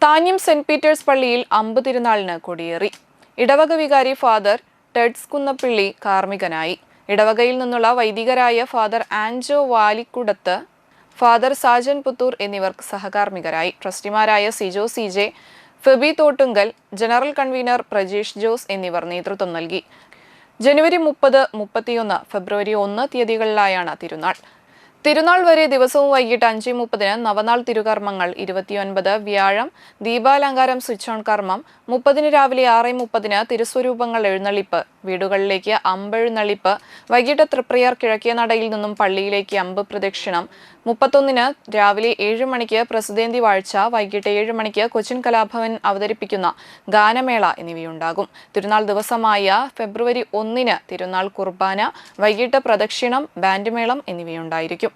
Thanyam saint Peter's പള്ളിയിൽ അമ്പ് തിരുനാളിന് കൊടിയേറി. ഇടവക വികാരി ഫാദർ ടെഡ്സ് കുന്നപ്പിള്ളി കാർമ്മികനായി. ഇടവകയിൽ നിന്നുള്ള വൈദികരായ ഫാദർ ആൻജോ വാലിക്കുടത്ത്, ഫാദർ സാജൻ പുത്തൂർ എന്നിവർ സഹകാർമ്മികരായി. ട്രസ്റ്റിമാരായ Sijo CJ, Febi Thottungal, general convener Prajeesh Jose എന്നിവർ നേതൃത്വം നൽകി. ജനുവരി 30, 31, ഫെബ്രുവരി 1 തീയതികളിലായാണ് തിരുനാൾ. തിരുനാൾ വരെ ദിവസവും വൈകിട്ട് 5:30 നവനാൾ തിരുകർമ്മങ്ങൾ, 29 വ്യാഴം ദീപാലങ്കാരം സ്വിച്ച് ഓൺ കർമ്മം, 30 രാവിലെ 6:30 തിരുസ്വരൂപങ്ങൾ എഴുന്നള്ളിപ്പ്, വീടുകളിലേക്ക് അമ്പെഴുന്നള്ളിപ്പ്, വൈകിട്ട് തൃപ്രയാർ കിഴക്കേ നടയിൽ നിന്നും പള്ളിയിലേക്ക് അമ്പ് പ്രദക്ഷിണം, 31 രാവിലെ 7 മണിക്ക് പ്രസിദ്ധേന്തി വാഴ്ച, വൈകിട്ട് 7 മണിക്ക് കൊച്ചിൻ കലാഭവൻ അവതരിപ്പിക്കുന്ന ഗാനമേള എന്നിവയുണ്ടാകും. തിരുനാൾ ദിവസമായ ഫെബ്രുവരി 1 തിരുനാൾ കുർബാന, വൈകിട്ട് പ്രദക്ഷിണം, ബാൻഡ് മേളം എന്നിവയുണ്ടായിരിക്കും.